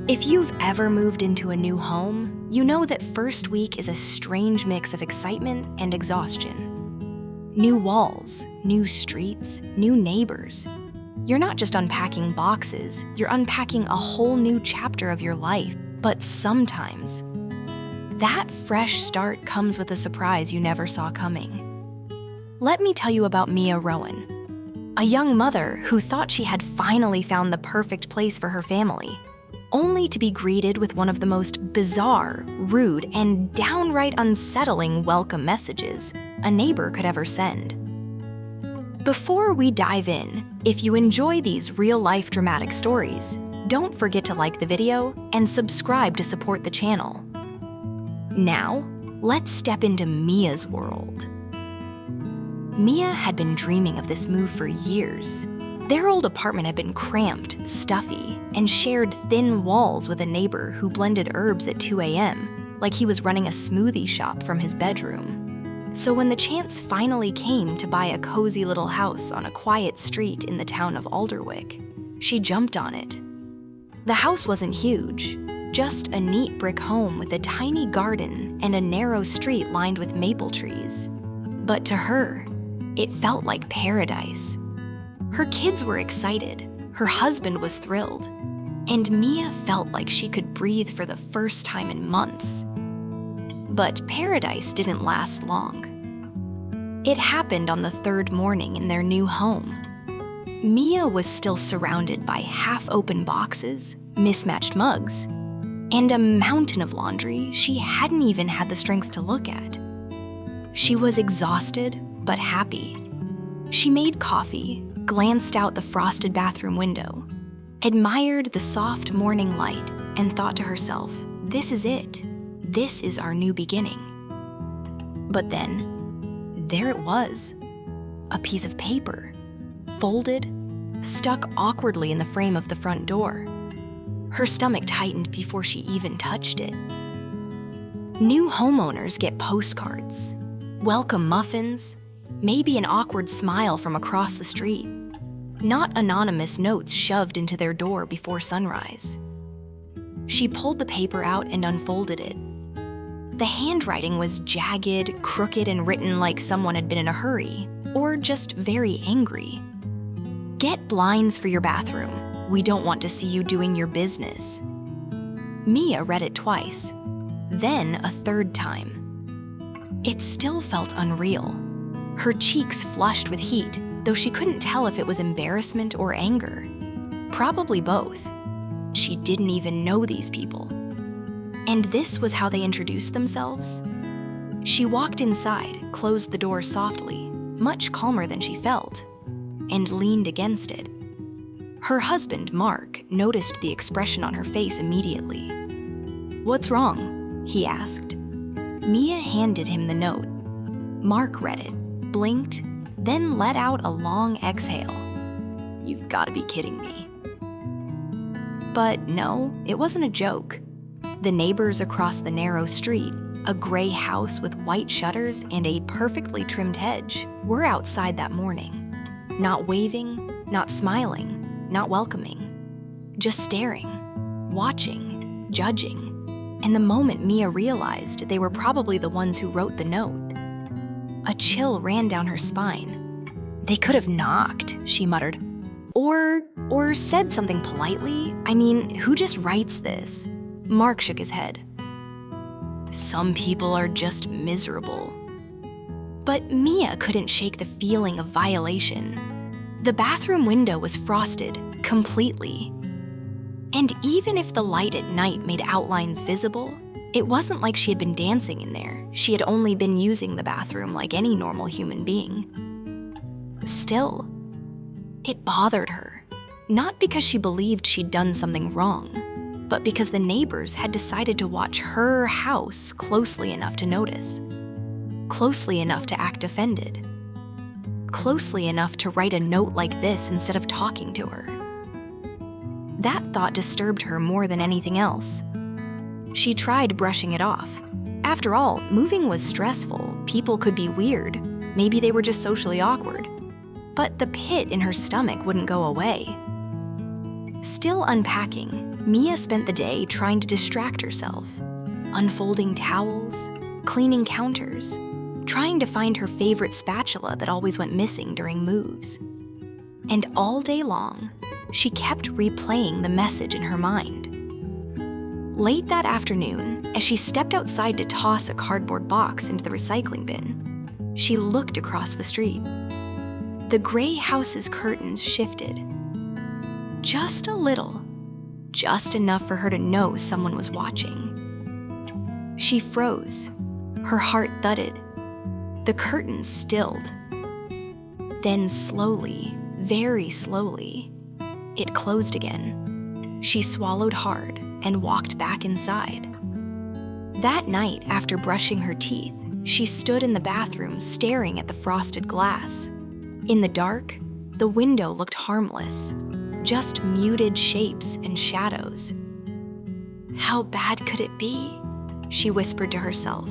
If you've ever moved into a new home, you know that first week is a strange mix of excitement and exhaustion. New walls, new streets, new neighbors. You're not just unpacking boxes, you're unpacking a whole new chapter of your life. But sometimes, that fresh start comes with a surprise you never saw coming. Let me tell you about Mia Rowan, a young mother who thought she had finally found the perfect place for her family, only to be greeted with one of the most bizarre, rude, and downright unsettling welcome messages a neighbor could ever send. Before we dive in, if you enjoy these real-life dramatic stories, don't forget to like the video and subscribe to support the channel. Now, let's step into Mia's world. Mia had been dreaming of this move for years. Their old apartment had been cramped, stuffy, and shared thin walls with a neighbor who blended herbs at 2 a.m., like he was running a smoothie shop from his bedroom. So when the chance finally came to buy a cozy little house on a quiet street in the town of Alderwick, she jumped on it. The house wasn't huge, just a neat brick home with a tiny garden and a narrow street lined with maple trees. But to her, it felt like paradise. Her kids were excited, her husband was thrilled, and Mia felt like she could breathe for the first time in months. But paradise didn't last long. It happened on the third morning in their new home. Mia was still surrounded by half-open boxes, mismatched mugs, and a mountain of laundry she hadn't even had the strength to look at. She was exhausted, but happy. She made coffee, glanced out the frosted bathroom window, admired the soft morning light, and thought to herself, this is it. This is our new beginning. But then, there it was, a piece of paper, folded, stuck awkwardly in the frame of the front door. Her stomach tightened before she even touched it. New homeowners get postcards, welcome muffins, maybe an awkward smile from across the street, not anonymous notes shoved into their door before sunrise. She pulled the paper out and unfolded it. The handwriting was jagged, crooked, and written like someone had been in a hurry, or just very angry. Get blinds for your bathroom. We don't want to see you doing your business. Mia read it twice, then a third time. It still felt unreal. Her cheeks flushed with heat, though she couldn't tell if it was embarrassment or anger. Probably both. She didn't even know these people. And this was how they introduced themselves? She walked inside, closed the door softly, much calmer than she felt, and leaned against it. Her husband, Mark, noticed the expression on her face immediately. "What's wrong?" he asked. Mia handed him the note. Mark read it, blinked, then let out a long exhale. "You've got to be kidding me." But no, it wasn't a joke. The neighbors across the narrow street, a gray house with white shutters and a perfectly trimmed hedge, were outside that morning. Not waving, not smiling, not welcoming. Just staring, watching, judging. And the moment Mia realized they were probably the ones who wrote the note, a chill ran down her spine. "They could have knocked," she muttered. Or said something politely. I mean, who just writes this? Mark shook his head. "Some people are just miserable." But Mia couldn't shake the feeling of violation. The bathroom window was frosted, completely. And even if the light at night made outlines visible, it wasn't like she had been dancing in there. She had only been using the bathroom like any normal human being. Still, it bothered her. Not because she believed she'd done something wrong, but because the neighbors had decided to watch her house closely enough to notice. Closely enough to act offended. Closely enough to write a note like this instead of talking to her. That thought disturbed her more than anything else. She tried brushing it off. After all, moving was stressful. People could be weird. Maybe they were just socially awkward. But the pit in her stomach wouldn't go away. Still unpacking, Mia spent the day trying to distract herself, unfolding towels, cleaning counters, trying to find her favorite spatula that always went missing during moves. And all day long, she kept replaying the message in her mind. Late that afternoon, as she stepped outside to toss a cardboard box into the recycling bin, she looked across the street. The gray house's curtains shifted. Just a little, just enough for her to know someone was watching. She froze. Her heart thudded. The curtains stilled. Then slowly, very slowly, it closed again. She swallowed hard and walked back inside. That night, after brushing her teeth, she stood in the bathroom staring at the frosted glass. In the dark, the window looked harmless, just muted shapes and shadows. How bad could it be? She whispered to herself.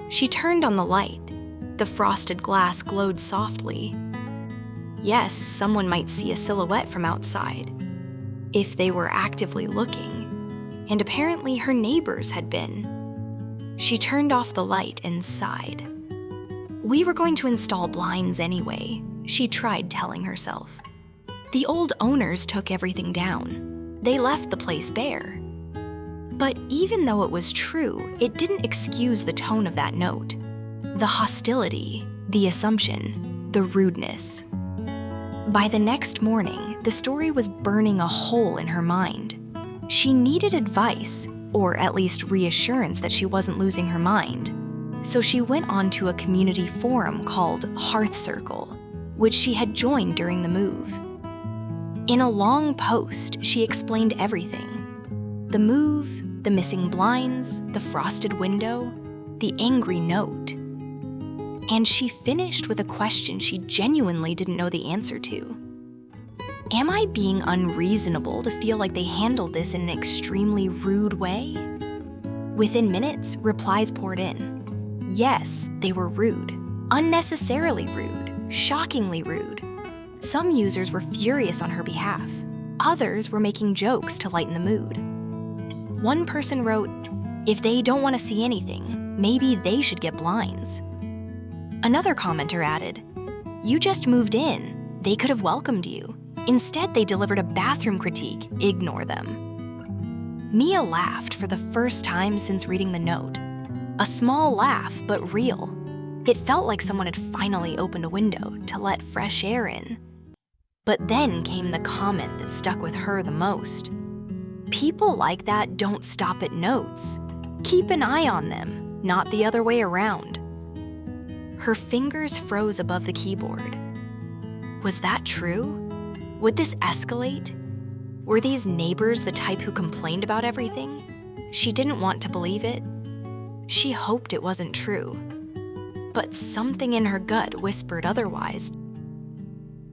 She turned on the light. The frosted glass glowed softly. Yes, someone might see a silhouette from outside, if they were actively looking, and apparently her neighbors had been. She turned off the light and sighed. We were going to install blinds anyway, she tried telling herself. The old owners took everything down. They left the place bare. But even though it was true, it didn't excuse the tone of that note. The hostility, the assumption, the rudeness. By the next morning, the story was burning a hole in her mind. She needed advice, or at least reassurance that she wasn't losing her mind. So she went on to a community forum called Hearth Circle, which she had joined during the move. In a long post, she explained everything. The move, the missing blinds, the frosted window, the angry note. And she finished with a question she genuinely didn't know the answer to. Am I being unreasonable to feel like they handled this in an extremely rude way? Within minutes, replies poured in. Yes, they were rude. Unnecessarily rude. Shockingly rude. Some users were furious on her behalf. Others were making jokes to lighten the mood. One person wrote, "If they don't want to see anything, maybe they should get blinds." Another commenter added, "You just moved in. They could have welcomed you. Instead, they delivered a bathroom critique. Ignore them." Mia laughed for the first time since reading the note. A small laugh, but real. It felt like someone had finally opened a window to let fresh air in. But then came the comment that stuck with her the most. People like that don't stop at notes. Keep an eye on them, not the other way around. Her fingers froze above the keyboard. Was that true? Would this escalate? Were these neighbors the type who complained about everything? She didn't want to believe it. She hoped it wasn't true. But something in her gut whispered otherwise.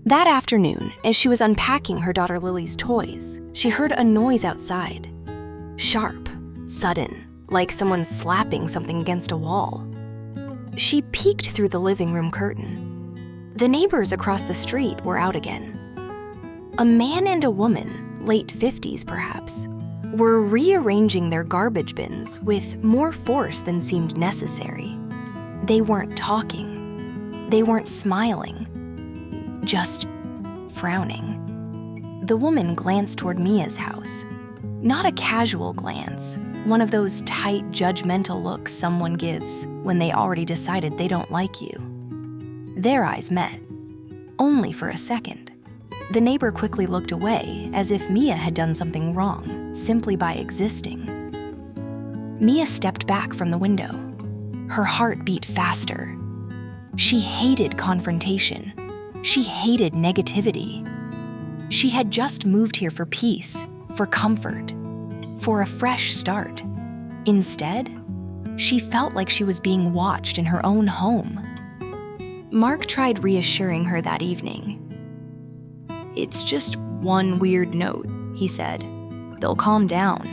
That afternoon, as she was unpacking her daughter Lily's toys, she heard a noise outside. Sharp, sudden, like someone slapping something against a wall. She peeked through the living room curtain. The neighbors across the street were out again. A man and a woman, late 50s perhaps, were rearranging their garbage bins with more force than seemed necessary. They weren't talking. They weren't smiling. Just frowning. The woman glanced toward Mia's house. Not a casual glance, one of those tight, judgmental looks someone gives when they already decided they don't like you. Their eyes met. Only for a second. The neighbor quickly looked away as if Mia had done something wrong, simply by existing. Mia stepped back from the window. Her heart beat faster. She hated confrontation. She hated negativity. She had just moved here for peace, for comfort, for a fresh start. Instead, she felt like she was being watched in her own home. Mark tried reassuring her that evening. "It's just one weird note," he said. "They'll calm down."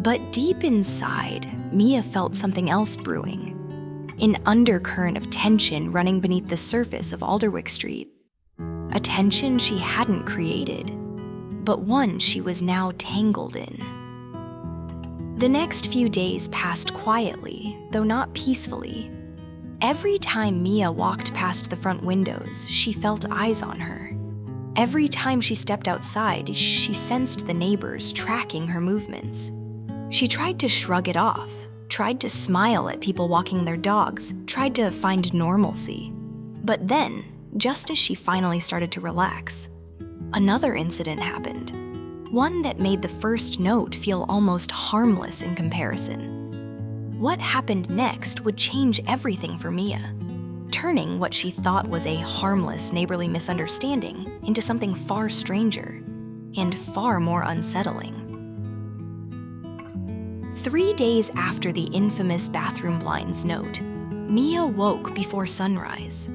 But deep inside, Mia felt something else brewing. An undercurrent of tension running beneath the surface of Alderwick Street. A tension she hadn't created, but one she was now tangled in. The next few days passed quietly, though not peacefully. Every time Mia walked past the front windows, she felt eyes on her. Every time she stepped outside, she sensed the neighbors tracking her movements. She tried to shrug it off, tried to smile at people walking their dogs, tried to find normalcy. But then, just as she finally started to relax, another incident happened. One that made the first note feel almost harmless in comparison. What happened next would change everything for Mia, turning what she thought was a harmless neighborly misunderstanding into something far stranger and far more unsettling. 3 days after the infamous bathroom blinds note, Mia woke before sunrise.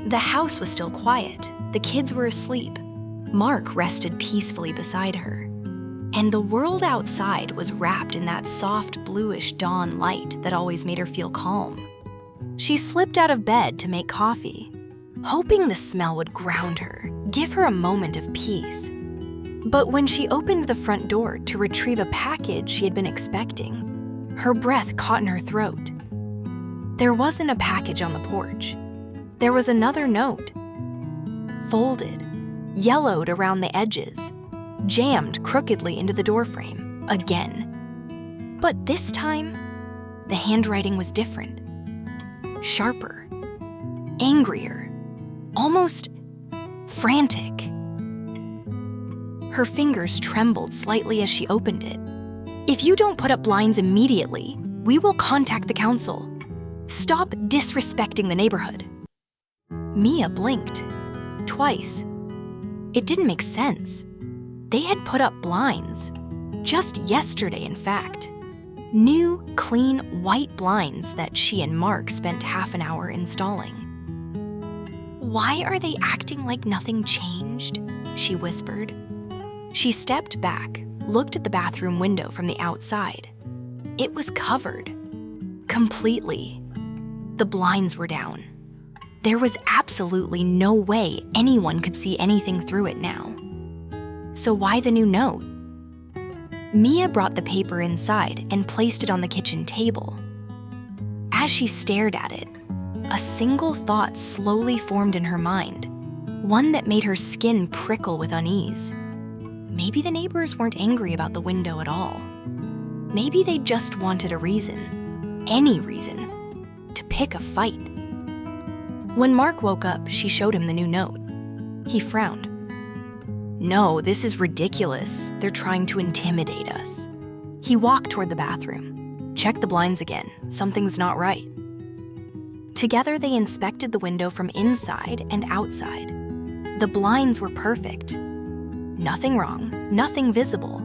The house was still quiet, the kids were asleep, Mark rested peacefully beside her, and the world outside was wrapped in that soft bluish dawn light that always made her feel calm. She slipped out of bed to make coffee, hoping the smell would ground her, give her a moment of peace. But when she opened the front door to retrieve a package she had been expecting, her breath caught in her throat. There wasn't a package on the porch. There was another note, folded, yellowed around the edges, jammed crookedly into the doorframe, again. But this time, the handwriting was different. Sharper, angrier, almost frantic. Her fingers trembled slightly as she opened it. "If you don't put up blinds immediately, we will contact the council. Stop disrespecting the neighborhood." Mia blinked, twice. It didn't make sense. They had put up blinds. Just yesterday, in fact. New, clean, white blinds that she and Mark spent half an hour installing. "Why are they acting like nothing changed?" she whispered. She stepped back, looked at the bathroom window from the outside. It was covered. Completely. The blinds were down. There was absolutely no way anyone could see anything through it now. So why the new note? Mia brought the paper inside and placed it on the kitchen table. As she stared at it, a single thought slowly formed in her mind, one that made her skin prickle with unease. Maybe the neighbors weren't angry about the window at all. Maybe they just wanted a reason, any reason, to pick a fight. When Mark woke up, she showed him the new note. He frowned. "No, this is ridiculous. They're trying to intimidate us." He walked toward the bathroom. "Check the blinds again. Something's not right." Together, they inspected the window from inside and outside. The blinds were perfect. Nothing wrong, nothing visible,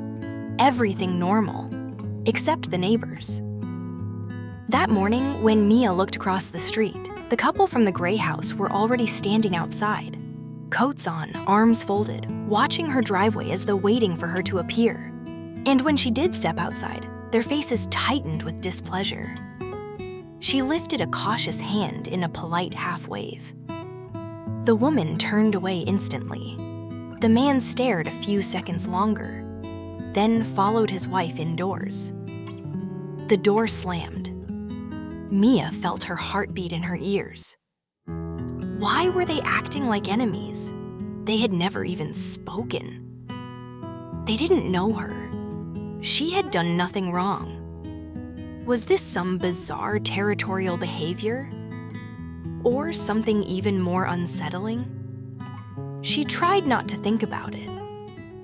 everything normal, except the neighbors. That morning, when Mia looked across the street, the couple from the gray house were already standing outside, coats on, arms folded, watching her driveway as though waiting for her to appear. And when she did step outside, their faces tightened with displeasure. She lifted a cautious hand in a polite half-wave. The woman turned away instantly. The man stared a few seconds longer, then followed his wife indoors. The door slammed. Mia felt her heartbeat in her ears. Why were they acting like enemies? They had never even spoken. They didn't know her. She had done nothing wrong. Was this some bizarre territorial behavior? Or something even more unsettling? She tried not to think about it,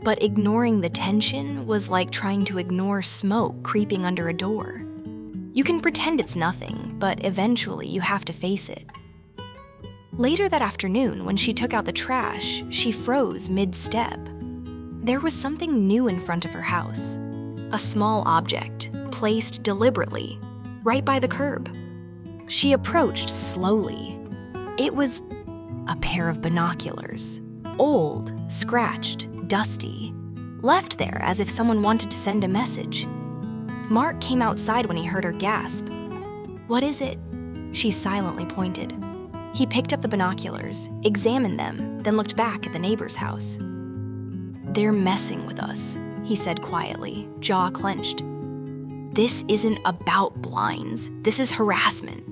but ignoring the tension was like trying to ignore smoke creeping under a door. You can pretend it's nothing, but eventually you have to face it. Later that afternoon, when she took out the trash, she froze mid-step. There was something new in front of her house. A small object, placed deliberately, right by the curb. She approached slowly. It was a pair of binoculars. Old, scratched, dusty. Left there as if someone wanted to send a message. Mark came outside when he heard her gasp. "What is it?" She silently pointed. He picked up the binoculars, examined them, then looked back at the neighbor's house. "They're messing with us," he said quietly, jaw clenched. "This isn't about blinds. This is harassment."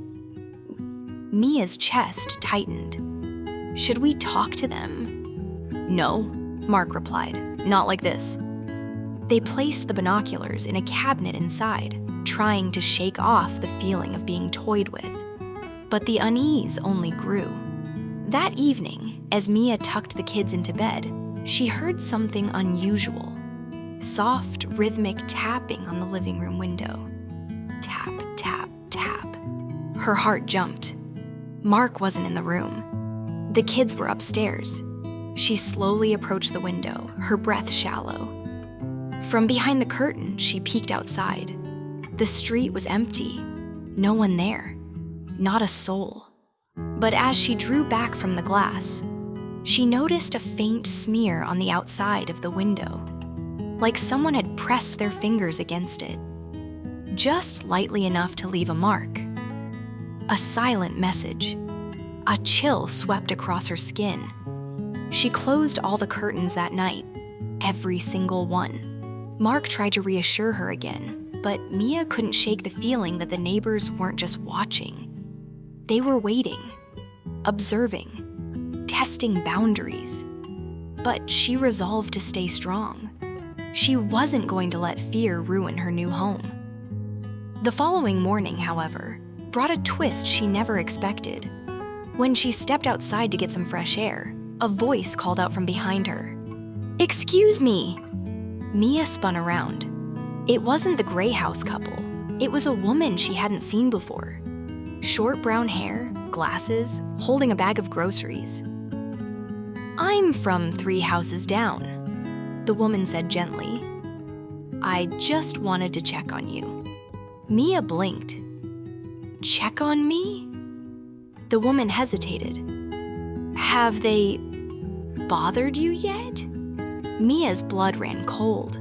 Mia's chest tightened. "Should we talk to them?" "No," Mark replied. "Not like this." They placed the binoculars in a cabinet inside, trying to shake off the feeling of being toyed with. But the unease only grew. That evening, as Mia tucked the kids into bed, she heard something unusual. Soft, rhythmic tapping on the living room window. Tap, tap, tap. Her heart jumped. Mark wasn't in the room. The kids were upstairs. She slowly approached the window, her breath shallow. From behind the curtain, she peeked outside. The street was empty. No one there. Not a soul. But as she drew back from the glass, she noticed a faint smear on the outside of the window, like someone had pressed their fingers against it, just lightly enough to leave a mark. A silent message. A chill swept across her skin. She closed all the curtains that night, every single one. Mark tried to reassure her again, but Mia couldn't shake the feeling that the neighbors weren't just watching. They were waiting, observing, testing boundaries. But she resolved to stay strong. She wasn't going to let fear ruin her new home. The following morning, however, brought a twist she never expected. When she stepped outside to get some fresh air, a voice called out from behind her. "Excuse me!" Mia spun around. It wasn't the gray house couple. It was a woman she hadn't seen before. Short brown hair, glasses, holding a bag of groceries. "I'm from 3 houses down," the woman said gently. "I just wanted to check on you." Mia blinked. "Check on me?" The woman hesitated. "Have they bothered you yet?" Mia's blood ran cold.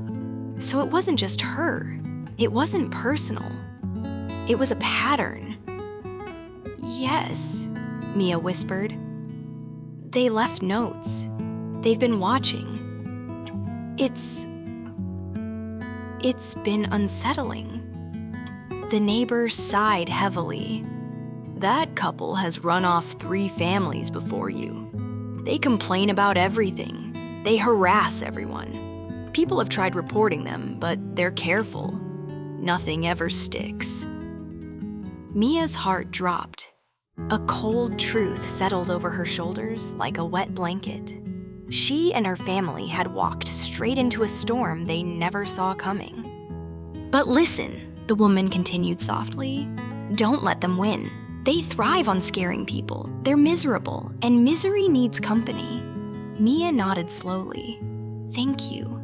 So it wasn't just her. It wasn't personal. It was a pattern. "Yes," Mia whispered. "They left notes. They've been watching. It's been unsettling." The neighbor sighed heavily. "That couple has run off 3 families before you. They complain about everything. They harass everyone. People have tried reporting them, but they're careful. Nothing ever sticks." Mia's heart dropped. A cold truth settled over her shoulders like a wet blanket. She and her family had walked straight into a storm they never saw coming. "But listen," the woman continued softly, "don't let them win. They thrive on scaring people. They're miserable, and misery needs company." Mia nodded slowly. "Thank you.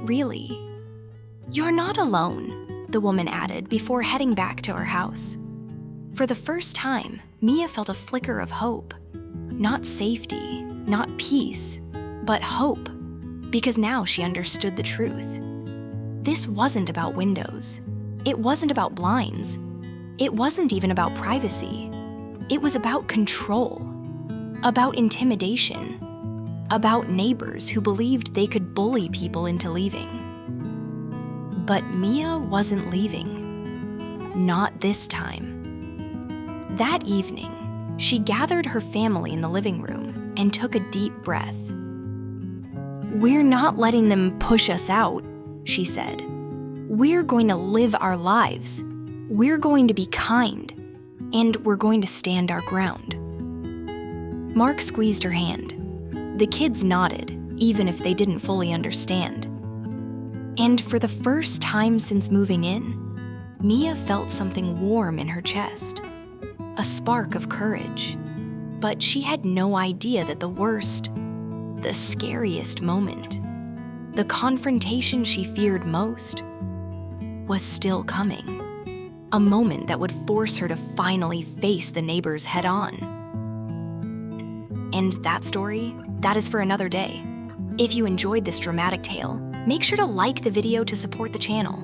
Really." "You're not alone," the woman added before heading back to her house. For the first time, Mia felt a flicker of hope. Not safety, not peace, but hope, because now she understood the truth. This wasn't about windows. It wasn't about blinds. It wasn't even about privacy. It was about control, about intimidation, about neighbors who believed they could bully people into leaving. But Mia wasn't leaving. Not this time. That evening, she gathered her family in the living room and took a deep breath. "We're not letting them push us out," she said. "We're going to live our lives. We're going to be kind. And we're going to stand our ground." Mark squeezed her hand. The kids nodded, even if they didn't fully understand. And for the first time since moving in, Mia felt something warm in her chest. A spark of courage. But she had no idea that the worst, the scariest moment, the confrontation she feared most, was still coming. A moment that would force her to finally face the neighbors head on. And that story, that is for another day. If you enjoyed this dramatic tale, make sure to like the video to support the channel.